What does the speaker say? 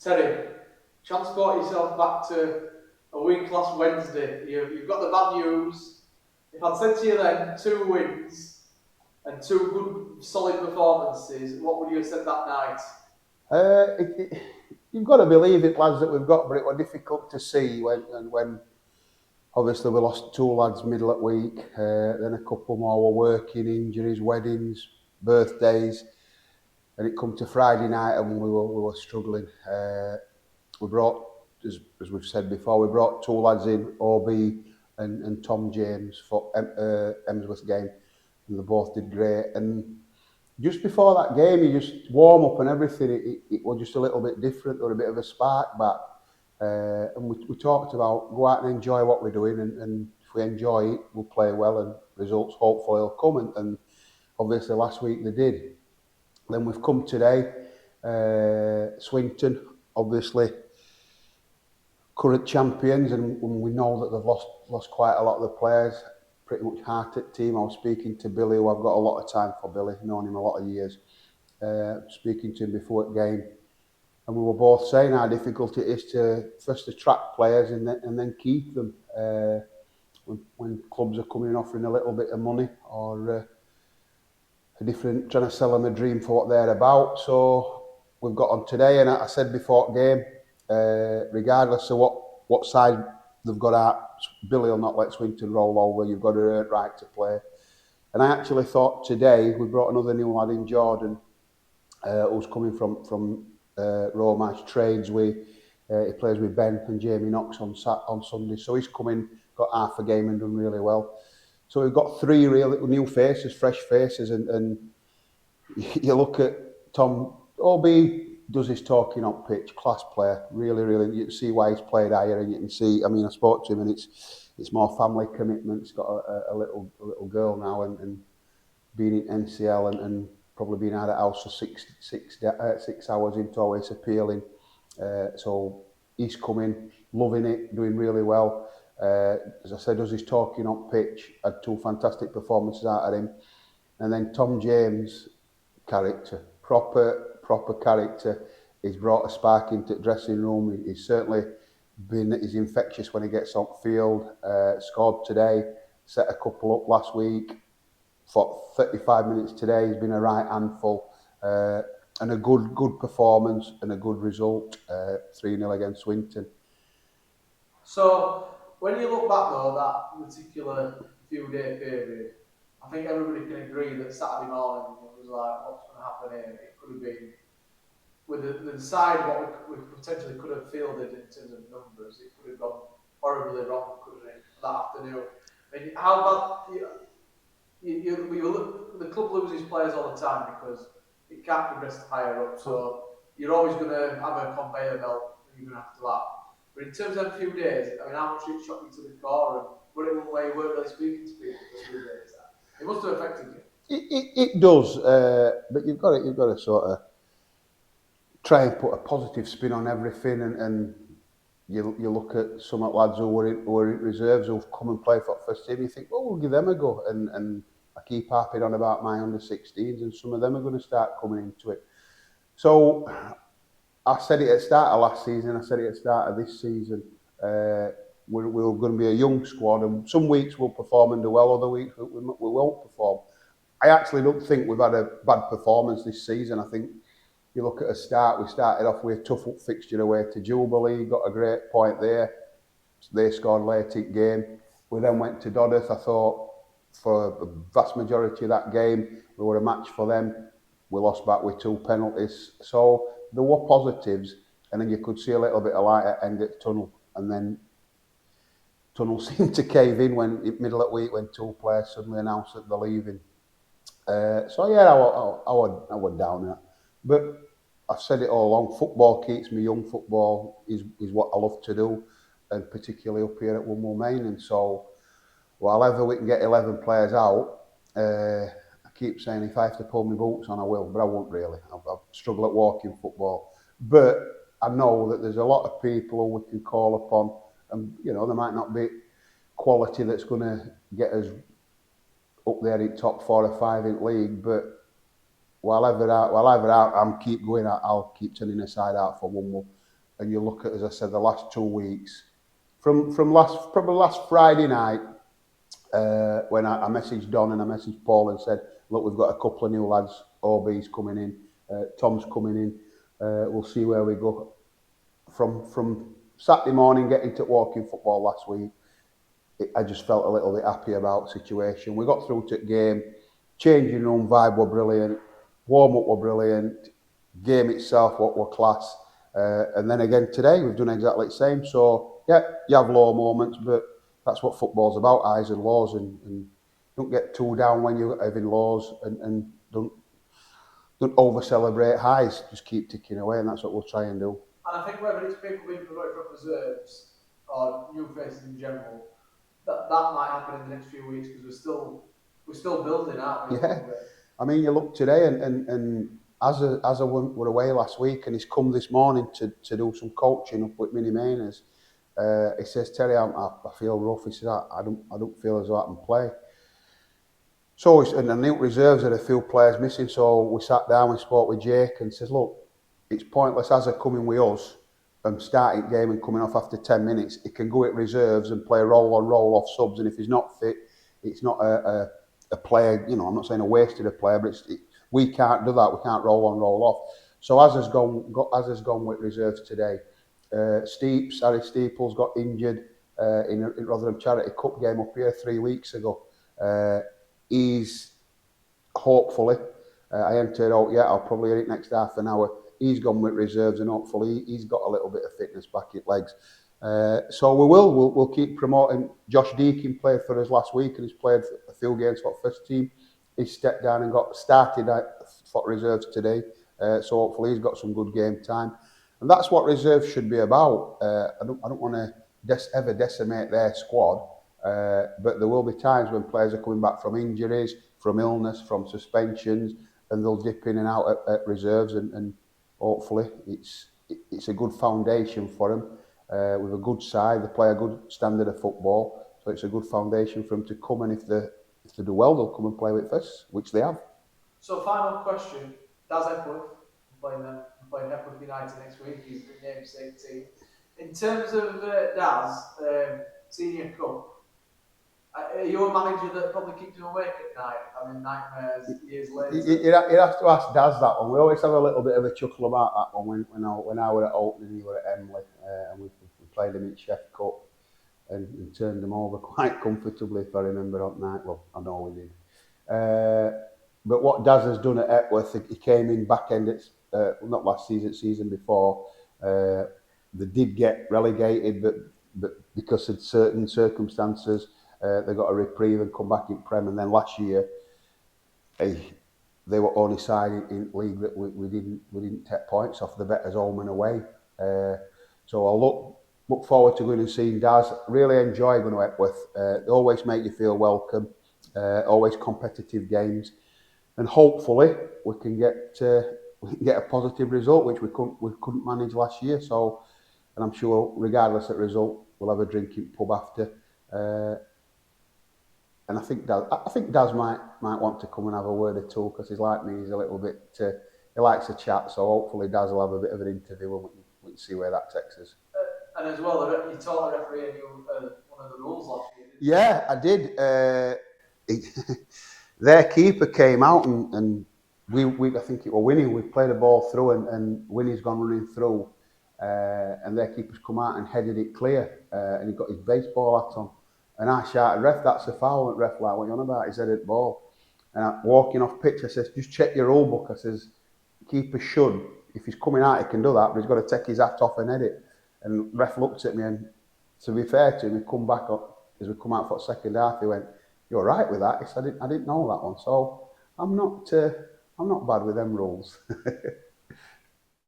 Terry, transport yourself back to a week last Wednesday. You've got the bad news. If I'd said to you then 2 wins and 2 good solid performances, what would you have said that night? You've got to believe it, lads, that we've got, but it was difficult to see when obviously we lost 2 lads middle of the week, then a couple more were working, injuries, weddings, birthdays, and it come to Friday night and we were struggling. We brought, as we've said before, we brought 2 lads in, OB and Tom James for Emsworth game, and they both did great. And just before that game, you just warm up and everything, it was just a little bit different. There was a bit of a spark back. And we talked about go out and enjoy what we're doing, and if we enjoy it, we'll play well and results hopefully will come. And obviously last week they did. Then we've come today, Swinton, obviously current champions, and we know that they've lost quite a lot of the players. Pretty much hearted team. I was speaking to Billy, who I've got a lot of time for. Billy, known him a lot of years. Speaking to him before the game, and we were both saying how difficult it is to first attract players and then keep them when clubs are coming and offering a little bit of money or a different, trying to sell them a dream for what they're about. So we've got on today, and I said before the game, regardless of what side they've got out, Billy will not let Swinton roll over. You've got to earn right to play. And I actually thought today we brought another new lad in, Jordan, who's coming from Roma's trades. He plays with Ben and Jamie Knox on Sunday. So he's come in, got half a game and done really well. So we've got 3 real new faces, fresh faces, and you look at Tom, OB does his talking on pitch, class player, really, you can see why he's played higher, and you can see, I mean, I spoke to him, and it's more family commitment. He's got a little girl now, and being in NCL and probably being out of the house for 6 hours into always appealing. So he's coming, loving it, doing really well. As I said, does his talking on pitch, had 2 fantastic performances out of him. And then Tom James, character, proper character. He's brought a spark into the dressing room. He's certainly he's infectious when he gets on field. Scored today, set a couple up last week. For 35 minutes today, he's been a right handful. And a good performance and a good result, 3-0 against Swinton. So, when you look back though, that particular few-day period, I think everybody can agree that Saturday morning it was like, what's going to happen here? It could have been, with the side what we potentially could have fielded in terms of numbers, it could have gone horribly wrong, couldn't it, that afternoon? I mean, how bad, the club loses players all the time because it can't progress higher up, so you're always going to have a conveyor belt that you're going to have to lap. But in terms of a few days, I mean, how much it shocked you to the core, and were it one way you weren't really speaking to people for a few days? It must have affected you. It does, but you've got to sort of try and put a positive spin on everything, and you look at some lads who were in reserves who've come and played for the first team. You think, well, we'll give them a go, and I keep harping on about my under-16s, and some of them are going to start coming into it. So I said it at the start of last season, I said it at the start of this season. We're going to be a young squad, and some weeks we'll perform and do well, other weeks we won't perform. I actually don't think we've had a bad performance this season. I think you look at a start, we started off with a tough fixture away to Jubilee, got a great point there. They scored late in game. We then went to Dodworth. I thought for the vast majority of that game, we were a match for them. We lost back with 2 penalties. So there were positives, and then you could see a little bit of light at the end of the tunnel, and then tunnel seemed to cave in when middle of the week when 2 players suddenly announced that they're leaving. So yeah, I was down that. But I've said it all along, football keeps me young. Football is what I love to do, and particularly up here at Wombwell Main. And so, while ever we can get 11 players out, I keep saying if I have to pull my boots on, I will, but I won't really. I've struggled at walking football. But I know that there's a lot of people who we can call upon, and there might not be quality that's going to get us up there in top 4 or 5 in league, but while ever I'm keep going, I'll keep turning the side out for Wombwell. and you look at, as I said, the last 2 weeks, from last Friday night, when I messaged Don and I messaged Paul and said, look, we've got a couple of new lads, OB's coming in, Tom's coming in, we'll see where we go. From Saturday morning getting to walking football last week, I just felt a little bit happy about the situation. We got through to the game, changing room vibe were brilliant, warm up were brilliant, game itself were class, and then again today we've done exactly the same. So yeah, you have low moments, but that's what football's about, highs and lows, and don't get too down when you're having lows, and don't over celebrate highs. Just keep ticking away, and that's what we'll try and do. And I think whether it's people being promoted from reserves or new faces in general, that might happen in the next few weeks because we're still building, aren't we? Yeah, I mean, you look today, and as I were away last week, and he's come this morning to do some coaching up with Mini Mainers. He says, Terry, I feel rough. He says, I don't feel as though I can play. So, and I knew reserves had a few players missing, so we sat down, we spoke with Jake and says, look, it's pointless as they're coming with us and starting game and coming off after 10 minutes. He can go at reserves and play roll on roll off subs, and if he's not fit, it's not a player, you know, I'm not saying a wasted a player, but we can't do that. We can't roll on roll off. So as has gone with reserves today. Harry Steeples got injured in Rotherham Charity Cup game up here 3 weeks ago. He's hopefully, I entered out yet, I'll probably hit it next half an hour. He's gone with reserves, and hopefully he's got a little bit of fitness back in legs. So we'll keep promoting. Josh Deakin played for us last week, and he's played a few games for the first team. He stepped down and got started for reserves today. So hopefully he's got some good game time. And that's what reserves should be about. I don't want to ever decimate their squad. But there will be times when players are coming back from injuries, from illness, from suspensions, and they'll dip in and out at reserves, and hopefully it's a good foundation for them. With a good side, they play a good standard of football, so it's a good foundation for them to come, and if they do well, they'll come and play with us, which they have. So final question, Daz Hepworth, playing Hepworth United next week, he's the namesake team. In terms of Daz, Senior Cup, are you a manager that probably keeps him awake at night, having nightmares years later? You have to ask Daz that one. We always have a little bit of a chuckle about that one when I were at opening, he were at Emley, and we played him in Sheffield Cup and turned them over quite comfortably, if I remember on night. Well, I know we did. But what Daz has done at Hepworth, he came in back end, not last season, season before. They did get relegated, but because of certain circumstances, they got a reprieve and come back in Prem. And then last year, they were only side in league that we didn't take points off the betters home and away. So I'll look forward to going and seeing Daz. Really enjoy going to Hepworth. They always make you feel welcome. Always competitive games, and hopefully we can get a positive result, which we couldn't manage last year. So, and I'm sure regardless of the result, we'll have a drinking pub after. And I think Daz might want to come and have a word or two, because he's like me, he's a little bit, he likes to chat, so hopefully Daz will have a bit of an interview and we can see where that takes us. And as well, you taught the referee one of the rules last year, didn't you? Yeah, I did. Their keeper came out and we I think it was Winnie, we played a ball through and Winnie's gone running through, and their keeper's come out and headed it clear, and he got his baseball hat on. And I shouted, ref, that's a foul. And ref, like, what are you on about? He said, it ball. And I, walking off pitch, I says, just check your rule book. I says, keeper should, if he's coming out, he can do that, but he's got to take his hat off and head it. And ref looked at me, and to be fair to him, he come back up, as we come out for the second half, he went, you're right with that? He said, I didn't know that one. So I'm not bad with them rules.